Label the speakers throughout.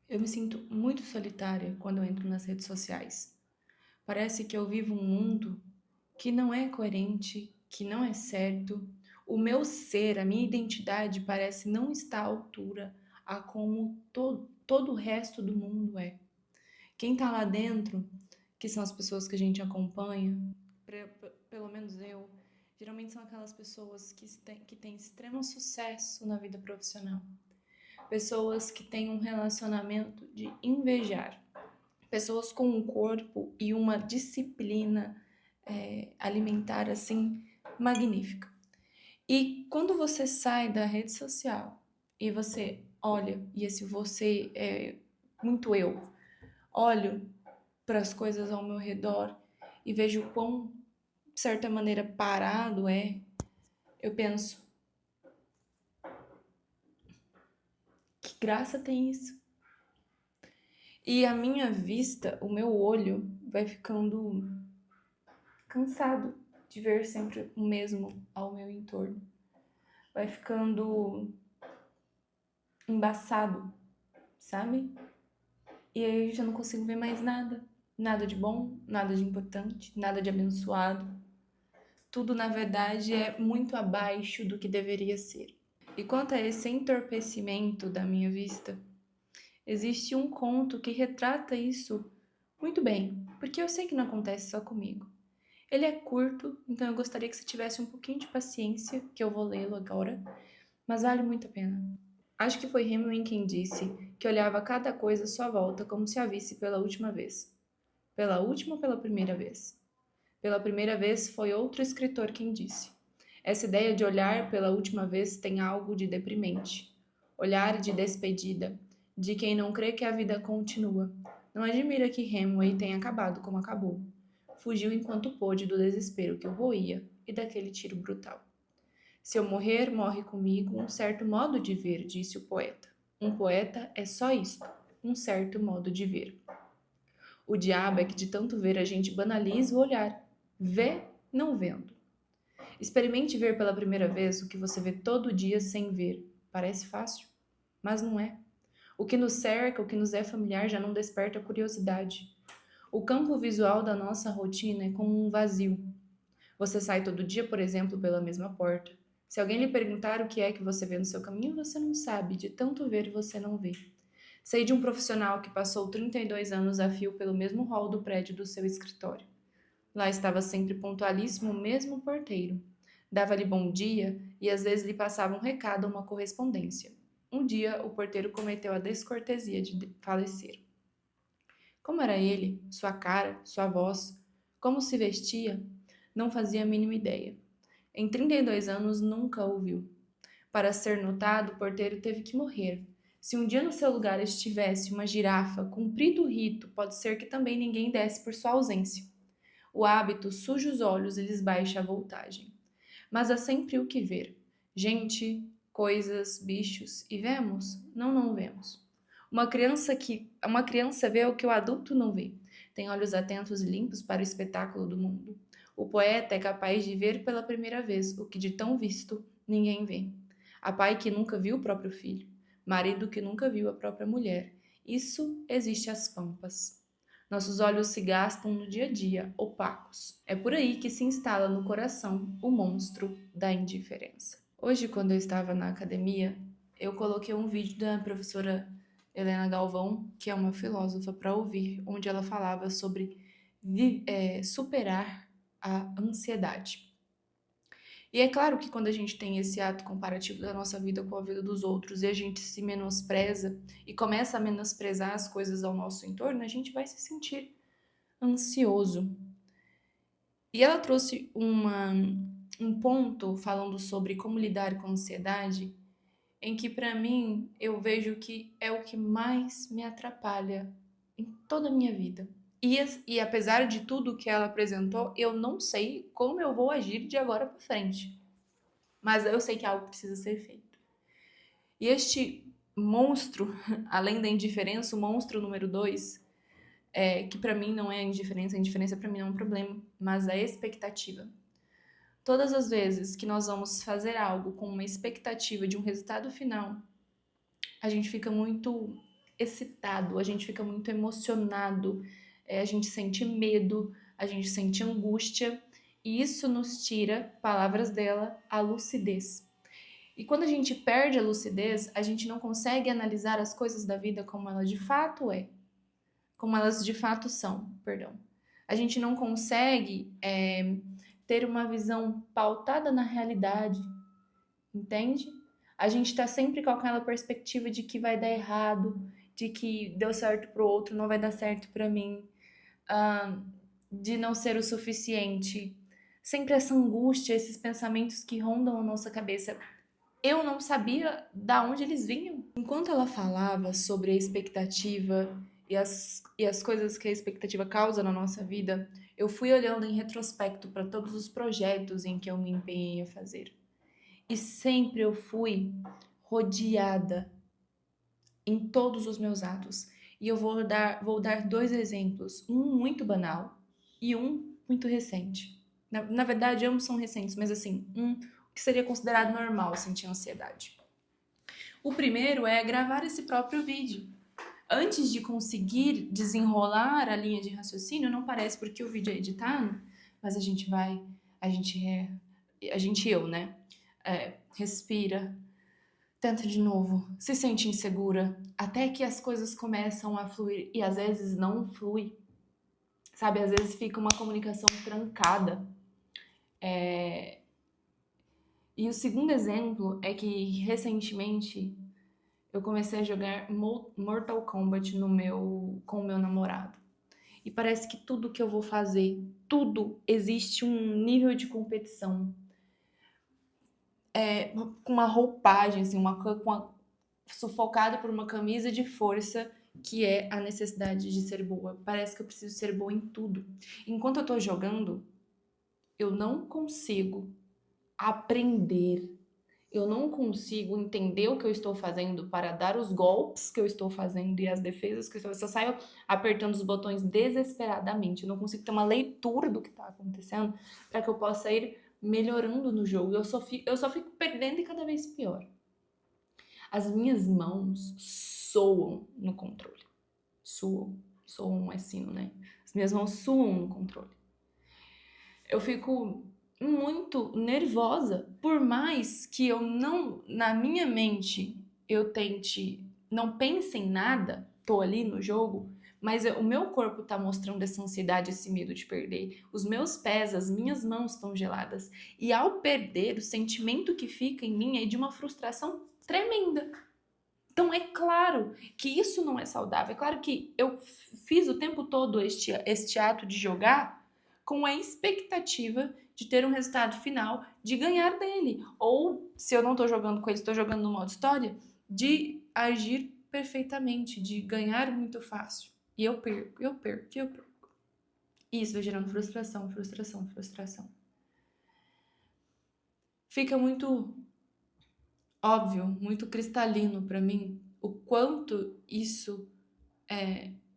Speaker 1: Eu me sinto muito solitária quando eu entro nas redes sociais. Parece que eu vivo um mundo que não é coerente, que não é certo. O meu ser, a minha identidade parece não estar à altura a como todo o resto do mundo é. Quem tá lá dentro, que são as pessoas que a gente acompanha, pelo menos eu, geralmente são aquelas pessoas que têm extremo sucesso na vida profissional. Pessoas que têm um relacionamento de invejar. Pessoas com um corpo e uma disciplina alimentar assim magnífica. E quando você sai da rede social e você olha, e esse você é muito eu, olho para as coisas ao meu redor e vejo o quão, de certa maneira, parado é, eu penso, que graça tem isso? E a minha vista, o meu olho, vai ficando cansado de ver sempre o mesmo ao meu entorno. Vai ficando embaçado, sabe? E aí eu já não consigo ver mais nada. Nada de bom, nada de importante, nada de abençoado. Tudo, na verdade, é muito abaixo do que deveria ser. E quanto a esse entorpecimento da minha vista, existe um conto que retrata isso muito bem, porque eu sei que não acontece só comigo. Ele é curto, então eu gostaria que você tivesse um pouquinho de paciência, que eu vou lê-lo agora, mas vale muito a pena. Acho que foi Hemingway quem disse que olhava cada coisa à sua volta como se a visse pela última vez. Pela última ou pela primeira vez? Pela primeira vez foi outro escritor quem disse. Essa ideia de olhar pela última vez tem algo de deprimente. Olhar de despedida, de quem não crê que a vida continua. Não admira que Hemingway tenha acabado como acabou. Fugiu enquanto pôde do desespero que o roía e daquele tiro brutal. Se eu morrer, morre comigo um certo modo de ver, disse o poeta. Um poeta é só isto, um certo modo de ver. O diabo é que de tanto ver a gente banaliza o olhar. Vê, não vendo. Experimente ver pela primeira vez o que você vê todo dia sem ver. Parece fácil, mas não é. O que nos cerca, o que nos é familiar já não desperta curiosidade. O campo visual da nossa rotina é como um vazio. Você sai todo dia, por exemplo, pela mesma porta. Se alguém lhe perguntar o que é que você vê no seu caminho, você não sabe, de tanto ver você não vê. Sei de um profissional que passou 32 anos a fio pelo mesmo hall do prédio do seu escritório. Lá estava sempre pontualíssimo o mesmo porteiro. Dava-lhe bom dia e às vezes lhe passava um recado ou uma correspondência. Um dia o porteiro cometeu a descortesia de falecer. Como era ele, sua cara, sua voz, como se vestia, não fazia a mínima ideia. Em 32 anos nunca o viu. Para ser notado, o porteiro teve que morrer. Se um dia no seu lugar estivesse uma girafa, cumprido o rito, pode ser que também ninguém desse por sua ausência. O hábito suja os olhos e lhes baixa a voltagem. Mas há sempre o que ver. Gente, coisas, bichos, e vemos? Não, não vemos. Uma criança vê o que o adulto não vê. Tem olhos atentos e limpos para o espetáculo do mundo. O poeta é capaz de ver pela primeira vez o que de tão visto ninguém vê. Há pai que nunca viu o próprio filho, marido que nunca viu a própria mulher. Isso existe às pampas. Nossos olhos se gastam no dia a dia, opacos. É por aí que se instala no coração o monstro da indiferença. Hoje, quando eu estava na academia, eu coloquei um vídeo da professora Helena Galvão, que é uma filósofa, para ouvir, onde ela falava sobre superar a ansiedade. E é claro que quando a gente tem esse ato comparativo da nossa vida com a vida dos outros e a gente se menospreza e começa a menosprezar as coisas ao nosso entorno, a gente vai se sentir ansioso. E ela trouxe um ponto falando sobre como lidar com a ansiedade, em que para mim eu vejo que é o que mais me atrapalha em toda a minha vida. E apesar de tudo que ela apresentou, eu não sei como eu vou agir de agora para frente. Mas eu sei que algo precisa ser feito. E este monstro, além da indiferença, o monstro número 2, que para mim não é a indiferença para mim não é um problema, mas a expectativa. Todas as vezes que nós vamos fazer algo com uma expectativa de um resultado final, a gente fica muito excitado, a gente fica muito emocionado, a gente sente medo, a gente sente angústia, e isso nos tira, palavras dela, a lucidez. E quando a gente perde a lucidez, a gente não consegue analisar as coisas da vida como ela de fato é, como elas de fato são, perdão. A gente não consegue ter uma visão pautada na realidade, entende? A gente tá sempre com aquela perspectiva de que vai dar errado, de que deu certo pro outro, não vai dar certo pra mim, ah, de não ser o suficiente. Sempre essa angústia, esses pensamentos que rondam a nossa cabeça. Eu não sabia da onde eles vinham. Enquanto ela falava sobre a expectativa e as coisas que a expectativa causa na nossa vida, eu fui olhando em retrospecto para todos os projetos em que eu me empenhei a fazer. E sempre eu fui rodeada em todos os meus atos. E eu vou dar dois exemplos, um muito banal e um muito recente. Na verdade, ambos são recentes, mas assim, um que seria considerado normal sentir ansiedade. O primeiro é gravar esse próprio vídeo. Antes de conseguir desenrolar a linha de raciocínio, não parece porque o vídeo é editado, mas a gente vai, eu, né? Respira, tenta de novo, se sente insegura, até que as coisas começam a fluir e às vezes não flui, sabe? Às vezes fica uma comunicação trancada. E o segundo exemplo é que recentemente eu comecei a jogar Mortal Kombat com o meu namorado. E parece que tudo que eu vou fazer, tudo existe um nível de competição. Com uma roupagem, assim, sufocado por uma camisa de força que é a necessidade de ser boa. Parece que eu preciso ser boa em tudo. Enquanto eu tô jogando, eu não consigo aprender. Eu não consigo entender o que eu estou fazendo para dar os golpes que eu estou fazendo e as defesas que eu estou fazendo. Eu só saio apertando os botões desesperadamente. Eu não consigo ter uma leitura do que está acontecendo para que eu possa ir melhorando no jogo. Eu só fico perdendo e cada vez pior. As minhas mãos soam no controle. Soam é sino, né? As minhas mãos suam no controle. Eu fico muito nervosa, por mais que eu não, na minha mente, eu tente, não pense em nada, tô ali no jogo, mas o meu corpo tá mostrando essa ansiedade, esse medo de perder. Os meus pés, as minhas mãos estão geladas. E ao perder, o sentimento que fica em mim é de uma frustração tremenda. Então é claro que isso não é saudável. É claro que eu fiz o tempo todo este ato de jogar com a expectativa de ter um resultado final, de ganhar dele. Ou, se eu não tô jogando com ele, estou jogando no modo história, de agir perfeitamente, de ganhar muito fácil. E eu perco. E isso vai gerando frustração. Fica muito óbvio, muito cristalino para mim o quanto isso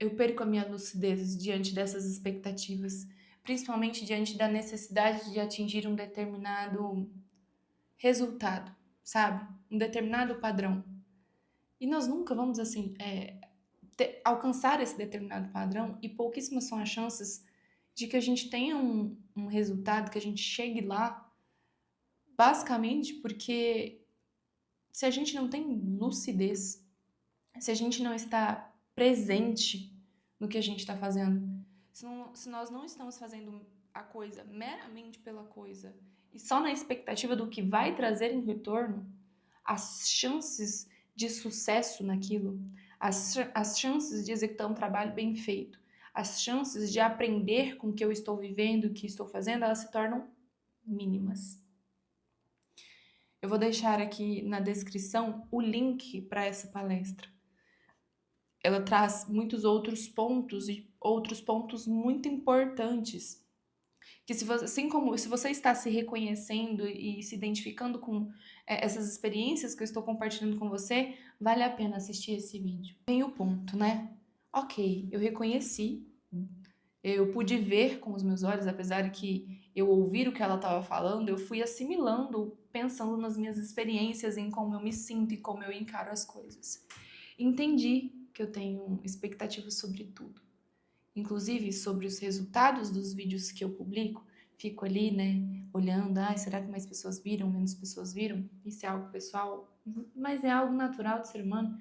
Speaker 1: eu perco a minha lucidez diante dessas expectativas, principalmente diante da necessidade de atingir um determinado resultado, sabe? Um determinado padrão. E nós nunca vamos assim alcançar esse determinado padrão e pouquíssimas são as chances de que a gente tenha um resultado, que a gente chegue lá, basicamente porque se a gente não tem lucidez, se a gente não está presente no que a gente está fazendo, se nós não estamos fazendo a coisa meramente pela coisa e só na expectativa do que vai trazer em retorno, as chances de sucesso naquilo, as chances de executar um trabalho bem feito, as chances de aprender com o que eu estou vivendo, o que estou fazendo, elas se tornam mínimas. Eu vou deixar aqui na descrição o link para essa palestra. Ela traz muitos outros pontos e outros pontos muito importantes. Que assim como se você está se reconhecendo e se identificando com essas experiências que eu estou compartilhando com você, vale a pena assistir esse vídeo. Tem o ponto, né? Ok, eu reconheci, eu pude ver com os meus olhos, apesar de que eu ouvir o que ela estava falando, eu fui assimilando, pensando nas minhas experiências, em como eu me sinto e como eu encaro as coisas. Entendi que eu tenho expectativas sobre tudo. Inclusive sobre os resultados dos vídeos que eu publico. Fico ali, né, olhando, será que mais pessoas viram, menos pessoas viram? Isso é algo pessoal, mas é algo natural do ser humano,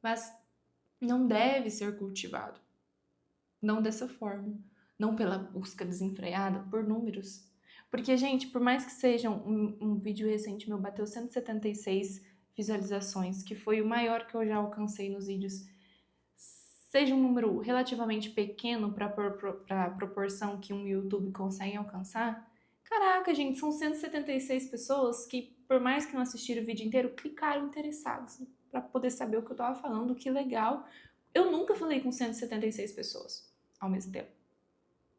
Speaker 1: mas não deve ser cultivado. Não dessa forma, não pela busca desenfreada por números. Porque, gente, por mais que seja um vídeo recente meu, bateu 176 visualizações, que foi o maior que eu já alcancei nos vídeos, seja um número relativamente pequeno para a proporção que um YouTube consegue alcançar, caraca, gente, são 176 pessoas que, por mais que não assistiram o vídeo inteiro, clicaram interessados para poder saber o que eu tava falando, que legal. Eu nunca falei com 176 pessoas ao mesmo tempo,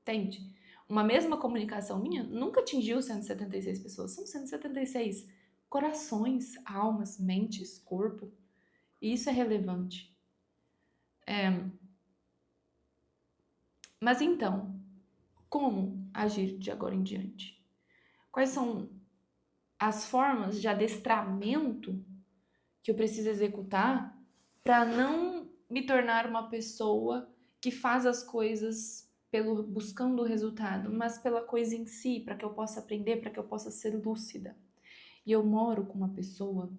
Speaker 1: entende? Uma mesma comunicação minha nunca atingiu 176 pessoas, são 176 corações, almas, mentes, corpo, e isso é relevante. Mas então, como agir de agora em diante? Quais são as formas de adestramento que eu preciso executar para não me tornar uma pessoa que faz as coisas buscando o resultado, mas pela coisa em si, para que eu possa aprender, para que eu possa ser lúcida. E eu moro com uma pessoa,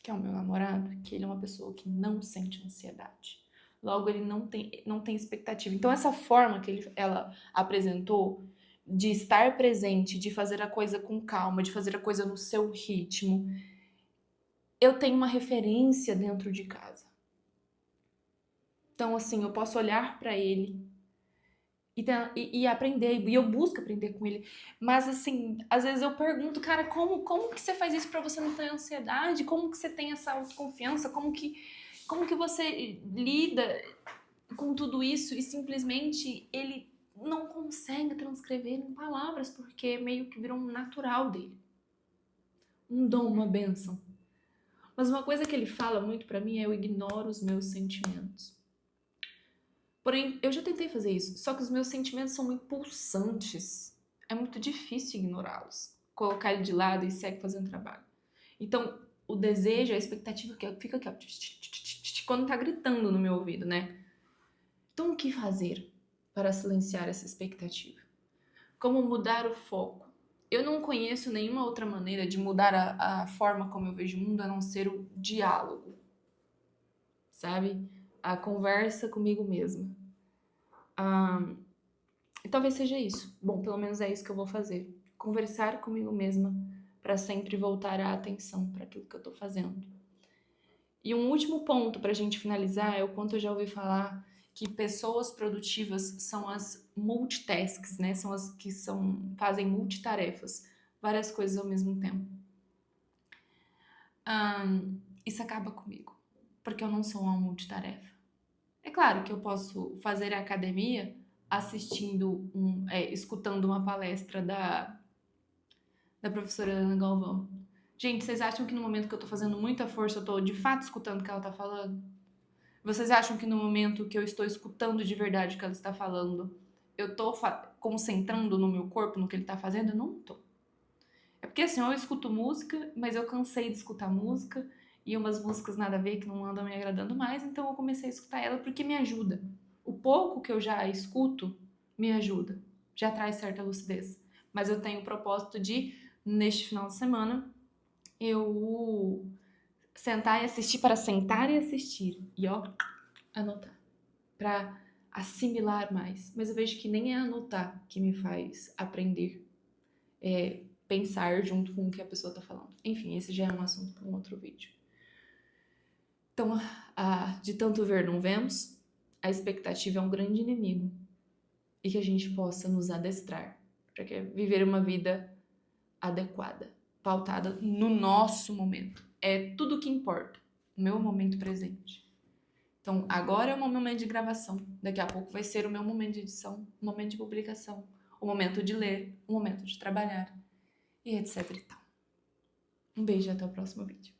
Speaker 1: que é o meu namorado, que ele é uma pessoa que não sente ansiedade. Logo, ele não tem expectativa. Então, essa forma que ela apresentou de estar presente, de fazer a coisa com calma, de fazer a coisa no seu ritmo, eu tenho uma referência dentro de casa. Então, assim, eu posso olhar para ele e aprender, e eu busco aprender com ele. Mas, assim, às vezes eu pergunto, cara, como que você faz isso para você não ter ansiedade? Como que você tem essa autoconfiança? Como que você lida com tudo isso? E simplesmente ele não consegue transcrever em palavras, porque meio que virou um natural dele. Um dom, uma bênção. Mas uma coisa que ele fala muito pra mim é: eu ignoro os meus sentimentos. Porém, eu já tentei fazer isso, só que os meus sentimentos são muito pulsantes. É muito difícil ignorá-los. Colocar ele de lado e segue fazendo trabalho. Então, o desejo, a expectativa que fica aqui, ó, quando tá gritando no meu ouvido, né? Então, o que fazer para silenciar essa expectativa? Como mudar o foco? Eu não conheço nenhuma outra maneira de mudar a forma como eu vejo o mundo a não ser o diálogo, sabe? A conversa comigo mesma. E talvez seja isso. Bom, pelo menos é isso que eu vou fazer. Conversar comigo mesma para sempre voltar a atenção para aquilo que eu tô fazendo. E um último ponto pra gente finalizar é o quanto eu já ouvi falar que pessoas produtivas são as multitasks, né? São as que fazem multitarefas, várias coisas ao mesmo tempo. Isso acaba comigo, porque eu não sou uma multitarefa. É claro que eu posso fazer a academia escutando uma palestra da professora Ana Galvão. Gente, vocês acham que no momento que eu tô fazendo muita força, eu tô de fato escutando o que ela tá falando? Vocês acham que no momento que eu estou escutando de verdade o que ela está falando, eu tô concentrando no meu corpo, no que ele tá fazendo? Eu não tô. É porque assim, eu escuto música, mas eu cansei de escutar música, e umas músicas nada a ver que não andam me agradando mais, então eu comecei a escutar ela porque me ajuda. O pouco que eu já escuto me ajuda, já traz certa lucidez. Mas eu tenho o propósito de, neste final de semana, eu sentar e assistir para sentar e assistir. E ó, anotar. Para assimilar mais. Mas eu vejo que nem é anotar que me faz aprender. É pensar junto com o que a pessoa tá falando. Enfim, esse já é um assunto para um outro vídeo. Então, de tanto ver não vemos, a expectativa é um grande inimigo. E que a gente possa nos adestrar para viver uma vida adequada, pautada no nosso momento. É tudo o que importa, o meu momento presente. Então, agora é o meu momento de gravação, daqui a pouco vai ser o meu momento de edição, o momento de publicação, o momento de ler, o momento de trabalhar, e etc e tal. Um beijo e até o próximo vídeo.